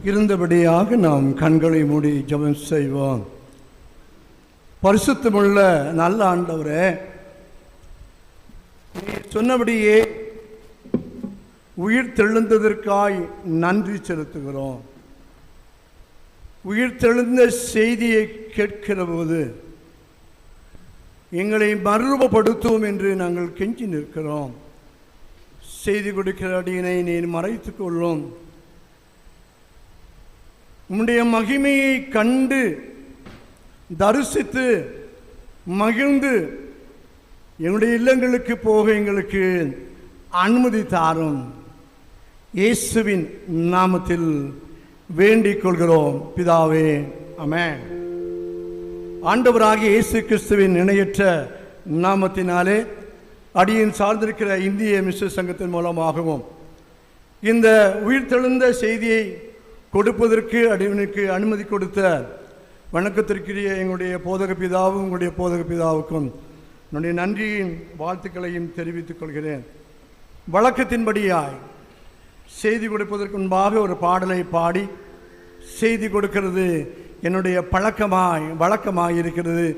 இருந்தபடியாக நாம் கண்களை மூடி ஜெபம் செய்வோம். பரிசுத்தமுள்ள நல்ல ஆண்டவரே, நீர் சொன்னபடியே உயிர் தெழுந்ததற்காய் நன்றி செலுத்துகிறோம். உயிர் தெழுந்த செய்தியை கேட்கிற போது எங்களை மறுரூபப்படுத்துவோம் என்று நாங்கள் கெஞ்சி நிற்கிறோம். செய்தி கொடுக்கிற அடியினை நீர் மறைத்துக் கொள்ளும். உம்முடைய மகிமையை கண்டு தரிசித்து மகிழ்ந்து எங்களுடைய இல்லங்களுக்கு போக எங்களுக்கு அனுமதி தாரும். இயேசுவின் நாமத்தில் வேண்டிக் கொள்கிறோம் பிதாவே, ஆமென். ஆண்டவராகிய இயேசு கிறிஸ்துவின் இணையற்ற நாமத்தினாலே அடியின் சார்ந்திருக்கிற இந்திய மிஷன் சங்கத்தின் மூலமாகவும் இந்த உயிர்த்தெழுந்த செய்தியை கொடுப்பதற்கு அடியனுக்கு அனுமதி கொடுத்த வணக்கத்திற்குரிய எங்களுடைய போதக பிதாவும் உங்களுடைய போதக பிதாவுக்கும் என்னுடைய நன்றியின் வாழ்த்துக்களையும் தெரிவித்துக் கொள்கிறேன். வழக்கத்தின்படியாய் செய்தி கொடுப்பதற்கு முன்பாக ஒரு பாடலை பாடி செய்தி கொடுக்கிறது என்னுடைய வழக்கமாய் இருக்கிறது.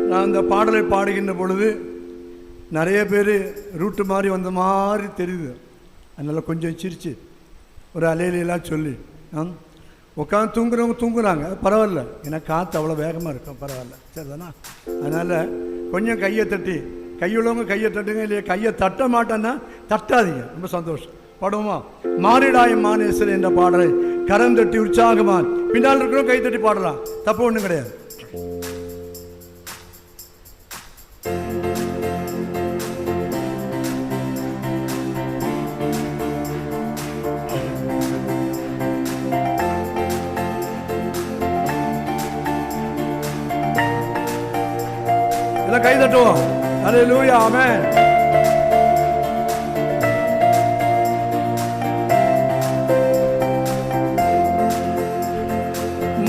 நான் அந்த பாடலை பாடுகின்ற பொழுது நிறைய பேர் ரூட்டு மாதிரி வந்த மாதிரி தெரியுது. அதனால் கொஞ்சம் சிரிச்சு ஒரு அலையிலாம் சொல்லி உட்காந்து தூங்குறவங்க தூங்குறாங்க, பரவாயில்ல. ஏன்னா காற்று அவ்வளோ வேகமாக இருக்கும், பரவாயில்ல, சரிதானா? அதனால் கொஞ்சம் கையை தட்டி, கையுள்ளவங்க கையை தட்டுங்க, இல்லையா கையை தட்ட மாட்டேன்னா தட்டாதீங்க. ரொம்ப சந்தோஷம். பாடுவோமா? மாறிடாய் மானேஸ்வரன் என்ற பாடலை கரம் தட்டி உற்சாகமான் பின்னால் இருக்கிறோம் கை தட்டி பாடலாம், தப்பு ஒன்றும் கிடையாது. கை தட்டுவோம். அல்லேலூயா, ஆமென்.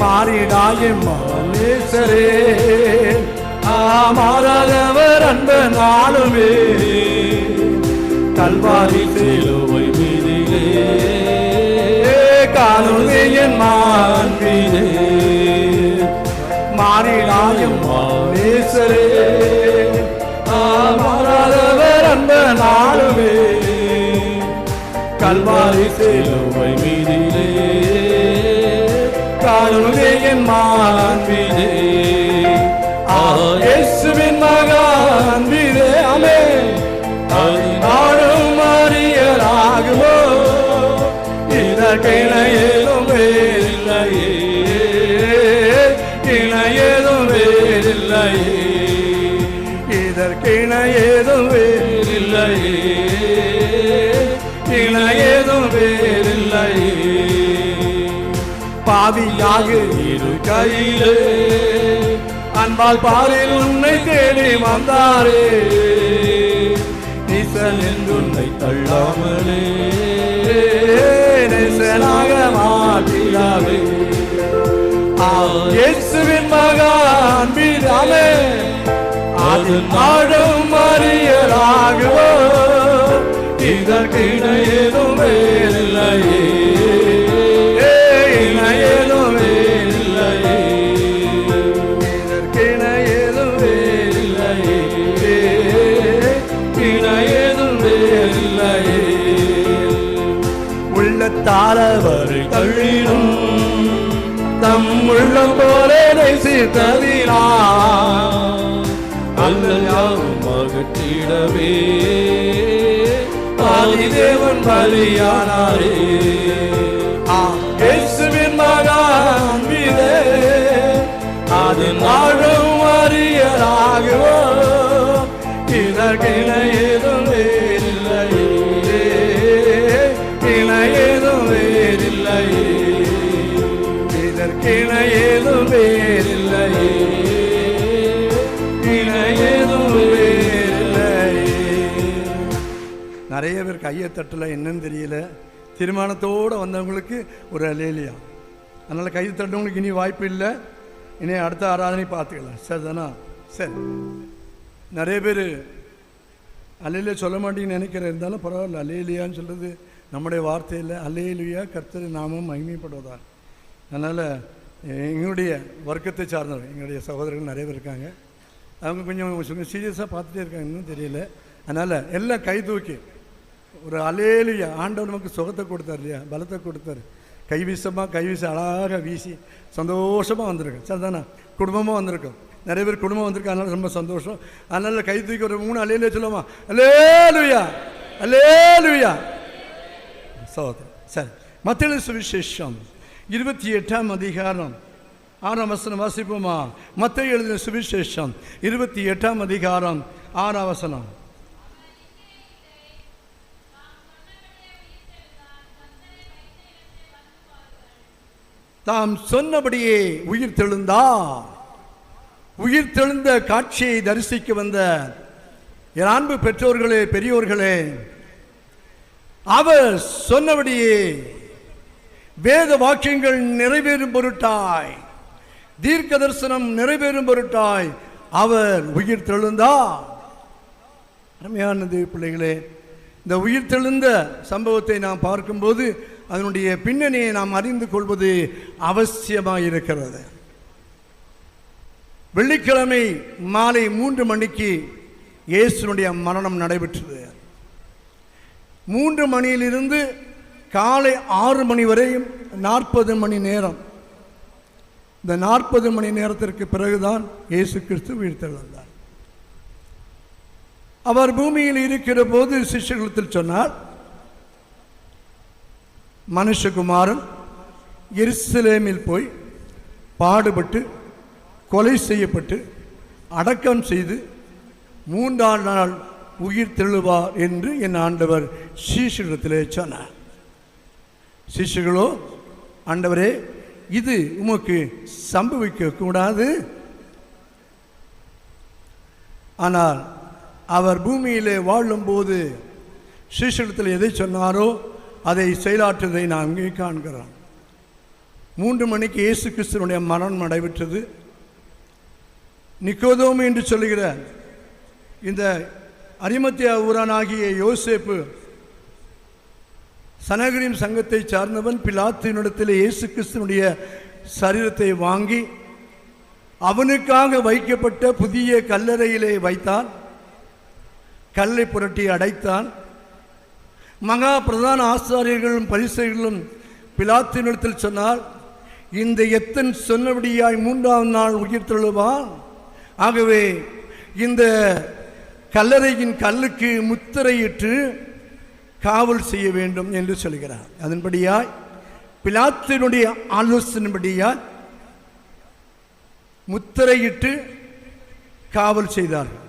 மாறிடாய் மானேஸ்வரே, மாறாதவர் அன்பு நாளுமே, கல்வாரி சிலுவை மீதிலே காணுதே என் மாண்பிலே. மாறிடாய் மானேஸ்வரே, மாறாதவர் அன்பு நாளுமே, கல்வாரி சிலுவை மீதிலே காணுதே என் மாண்பிலே. இயேசுவின் மகான்பிலே, ஆமென். நாடும் அறியலாகுமோ, இதற்கு இணையேதும் வேறில்லையே, இணையேதும் வேறில்லையே, இதற்கு இணையேதும் வேறில்லையே, இணையேதும் வேறில்லையே. பாவியாக இரு கையிலே அன்பால் பாரில் உன்னை தேடி வந்தாரே, நீசன் என்று உன்னை தள்ளாமலே நேசனாக மாற்றினாவே. இயேசுவின் மகான் பிதாவே, அது நாடும் அறியலாகுவோ, இதற்கு இணையேதும் வேறில்லையே, இணையேதும் வேறில்லையே, இதற்கு இணையேதும் வேறில்லையே, இணையேதும் வேறில்லையே. உள்ளத்தாரவர் தள்ளிடும் தம் உள்ளம் போல நேசித்ததினா, அல்லலும் அகற்றிடவே ஆதிதேவன் பலியானாரே. இயேசுவின் மகான் பிதே, அது நாடும் அறியலாகுவோ, இதற்கு இணையேதும் வேறில்லையே, இணையேதும் வேறில்லையே, இதற்கு இணையேதும் வேறில்லையே, இணையேதும் வேறில்லையே. நிறைய பேர் கையை தட்டல, என்னன்னு தெரியல. தீர்மானத்தோடு வந்தவங்களுக்கு ஒரு அலேலியா. அதனால் கை தட்டவங்களுக்கு இனி வாய்ப்பு இல்லை. இனி அடுத்த ஆராதனை பார்த்துக்கலாம், சரிதானா? சரி. நிறைய பேர் அலையில சொல்ல மாட்டேங்கன்னு நினைக்கிற, இருந்தாலும் பரவாயில்ல. அலேலியான்னு சொல்கிறது நம்முடைய வார்த்தையில் அல்லேலூயா கர்த்தரின் நாமம் மகிமைப்படுவதா. அதனால் எங்களுடைய வர்க்கத்தை சார்ந்தவர்கள் எங்களுடைய சகோதரர்கள் நிறைய பேர் இருக்காங்க. அவங்க கொஞ்சம் சீரியஸாக பார்த்துட்டே இருக்காங்க, இன்னும் தெரியல. அதனால் எல்லாம் கை தூக்கி ஒரு அல்லேலூயா. ஆண்டவர் நமக்கு சுகத்தை கொடுத்தார் இல்லையா, பலத்தை கொடுத்தார். கை வீச அழகாக வீசி சந்தோஷமாக வந்திருக்கோம். சார் தானே குடும்பமாக வந்திருக்கோம். நிறைய பேர் குடும்பம் வந்திருக்கு, அதனால் ரொம்ப சந்தோஷம். அதனால் கை தூக்கி ஒரு 3 அல்லேலூயா சொல்லுவோமா? அல்லேலூயா அல்லேலூயா. சகோதரர் சரி, மத்தேயு சுவிசேஷம் 28ஆம் அதிகாரம் 6ஆம் வசனம் வாசிப்போமா? மத்தேயு எழுதின சுவிசேஷம் 28ஆம் அதிகாரம் 6ஆம் வசனம். தாம் சொன்னபடியே உயிர் தெழுந்தார். உயிர் தெழுந்த காட்சியை தரிசிக்க வந்த என் அன்பு பெற்றோர்களே, பெரியோர்களே, அவர் சொன்னபடியே வேத வாக்கியங்கள் நிறைவேறும் பொருட்டாய், தீர்க்க தரிசனம் நிறைவேறும் பொருட்டாய் அவர் உயிர் தெழுந்தார். அருமையான தேவ பிள்ளைகளே, இந்த உயிர் தெழுந்த சம்பவத்தை நாம் பார்க்கும்போது அதனுடைய பின்னணியை நாம் அறிந்து கொள்வது அவசியமாக இருக்கிறது. வெள்ளிக்கிழமை மாலை 3 மணிக்கு இயேசுனுடைய மரணம் நடைபெற்றது. 3 மணியிலிருந்து காலை 6 மணி வரையும் 40 மணி நேரம். இந்த 40 மணி நேரத்திற்கு பிறகுதான் இயேசு கிறிஸ்து உயிர்த்தெழுந்தார். அவர் பூமியில் இருக்கிற போது சிஷ்யர்களிடத்தில் சொன்னார், மனுஷகுமாரன் எருசலேமில் போய் பாடுபட்டு கொலை செய்யப்பட்டு அடக்கம் செய்து 3ஆம் நாள் உயிர் தெழுவார் என்று என் ஆண்டவர் சீஷர்களிடத்திலே சொன்னார். சிஷ்யர்களோ, ஆண்டவரே, இது உமக்கு சம்பவிக்க கூடாது. ஆனால் அவர் பூமியிலே வாழும்போது சீஷரிடத்தில் எதை சொன்னாரோ அதை செயலாற்றுவதை நாம் இங்கே காண்கிறோம். 3 மணிக்கு இயேசு கிறிஸ்துவினுடைய மரணம் நடைபெற்றது. நிக்கோதேமு என்று சொல்லுகிற இந்த அரிமத்தியா ஊரானாகிய யோசேப்பு சனகரின் சங்கத்தை சார்ந்தவன். பிலாத்தினிடத்தில் இயேசு கிறிஸ்துவினுடைய சரீரத்தை வாங்கி அவனுக்காக வைக்கப்பட்ட புதிய கல்லறையிலே வைத்தான். கல்லை புரட்டி அடைத்தான். மகா பிரதான ஆசாரியர்களும் பரிசேயர்களும் பிலாத்தினிடத்தில் சொன்னார், இந்த எத்தன் சொன்னபடியாய் 3ஆம் நாள் உயிர் தெழுவான். ஆகவே இந்த கல்லறையின் கல்லுக்கு முத்திரையிட்டு காவல் செய்ய வேண்டும் என்று சொல்கிறார். அதன்படியாய் பிலாத்தினுடைய ஆலோசனைப்படியாய் முத்திரையிட்டு காவல் செய்தார்கள்.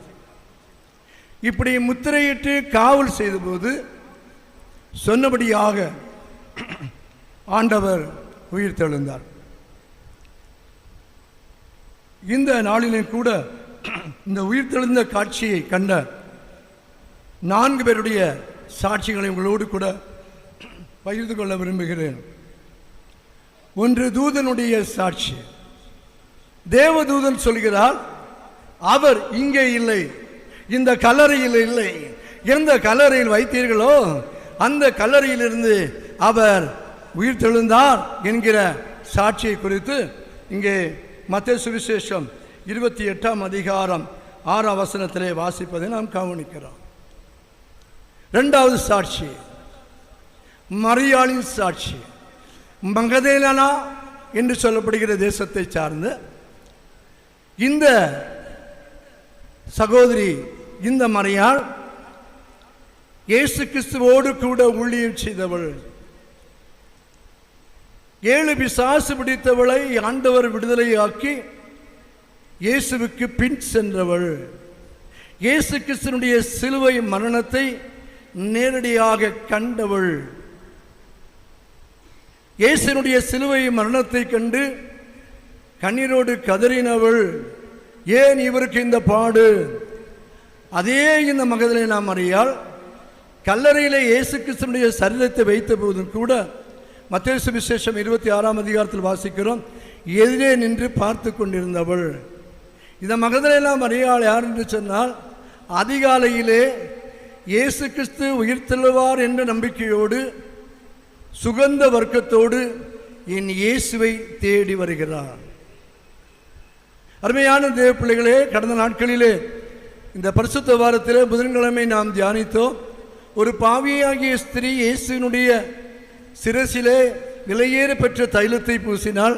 இப்படி முத்திரையிட்டு காவல் செய்தபோது சொன்னபடியாக ஆண்டவர் உயிர் தெழுந்தார். இந்த நாளிலும் கூட இந்த உயிர் தெழுந்த காட்சியை கண்ட 4 பேருடைய சாட்சிகளை உங்களோடு கூட பகிர்ந்து கொள்ள விரும்புகிறேன். ஒன்று தூதனுடைய சாட்சி. தேவதூதன் சொல்கிறார், அவர் இங்கே இல்லை, இந்த கல்லறையில் இல்லை. எந்த கல்லறையில் வைத்தீர்களோ அந்த கல்லறையிலிருந்து அவர் உயிர் தெழுந்தார் என்கிற சாட்சியை குறித்து இங்கே மத்தேயு சுவிசேஷம் 28ஆம் அதிகாரம் 6ஆம் வசனத்திலே வாசிப்பதை நாம் கவனிக்கிறோம். 2வது சாட்சி மரியாளின் சாட்சி. மகதலேனா என்று சொல்லப்படுகிற தேசத்தை சார்ந்த இந்த சகோதரி, இந்த மரியாள் இயேசு கிறிஸ்துவோடு கூட ஊழியம் செய்தவள். 7 பிசாசு பிடித்தவளை ஆண்டவர் விடுதலையாக்கி இயேசுவுக்கு பின் சென்றவள். இயேசு கிறிஸ்துவினுடைய சிலுவை மரணத்தை நேரடியாக கண்டவள். இயேசுனுடைய சிலுவை மரணத்தை கண்டு கண்ணீரோடு கதறினவள். ஏன் இவருக்கு இந்த பாடு? அதே இந்த மகதலேனா மரியாள் கல்லறையிலே இயேசு கிறிஸ்துவினுடைய சரீரத்தை வைத்த போதும் கூட மத்தேயு சுவிசேஷம் 26ஆம் அதிகாரத்தில் வாசிக்கிறோம், எதிரே நின்று பார்த்து கொண்டிருந்தவள். இந்த மகதலேனா மரியாள் யார் என்று சொன்னால், அதிகாலையிலே இயேசு கிறிஸ்து உயிர் தெழுவார் என்ற நம்பிக்கையோடு சுகந்த வர்க்கத்தோடு என் இயேசுவை தேடி வருகிறார். அருமையான தேவ பிள்ளைகளே, கடந்த நாட்களிலே இந்த பரிசுத்த வாரத்தில் புதன்கிழமை நாம் தியானித்தோம். ஒரு பாவியாகிய ஸ்திரீ இயேசுவினுடைய சிரசிலே விலையேற பெற்ற தைலத்தை பூசினால்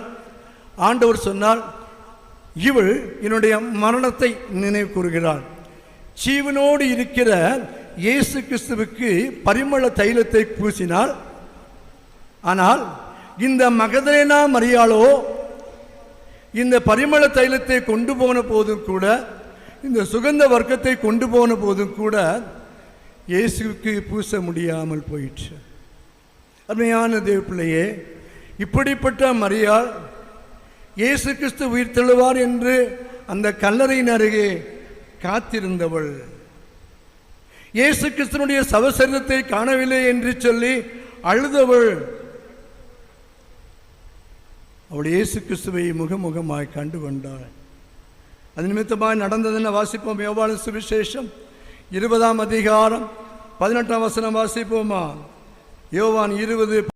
ஆண்டவர் சொன்னால், இவள் என்னுடைய மரணத்தை நினைவு கூறுகிறாள். ஜீவனோடு இருக்கிற இயேசு கிறிஸ்துவுக்கு பரிமள தைலத்தை பூசினாள். ஆனால் இந்த மகதலேனா மரியாளோ இந்த பரிமள தைலத்தை கொண்டு போன போதும் கூட, இந்த சுகந்த வர்க்கத்தை கொண்டு போன போதும் கூட இயேசுவுக்கு பூச முடியாமல் போயிற்று. அருமையான தேவ பிள்ளையே, இப்படிப்பட்ட மரியாள் இயேசு கிறிஸ்து உயிர் தெழுவார் என்று அந்த கல்லறையின் அருகே காத்திருந்தவள். இயேசு கிறிஸ்துனுடைய சவசரீரத்தை காணவில்லை என்று சொல்லி அழுதவள். அவள் இயேசு கிறிஸ்துவை முகமுகமாய் கண்டு கொண்டாள். அது நிமித்தமாய் நடந்ததென்ன வாசிப்போம். யோவான் சுவிசேஷம் 20 அதிகாரம் 18 வசனம் வாசிப்போமா? யோவான் 20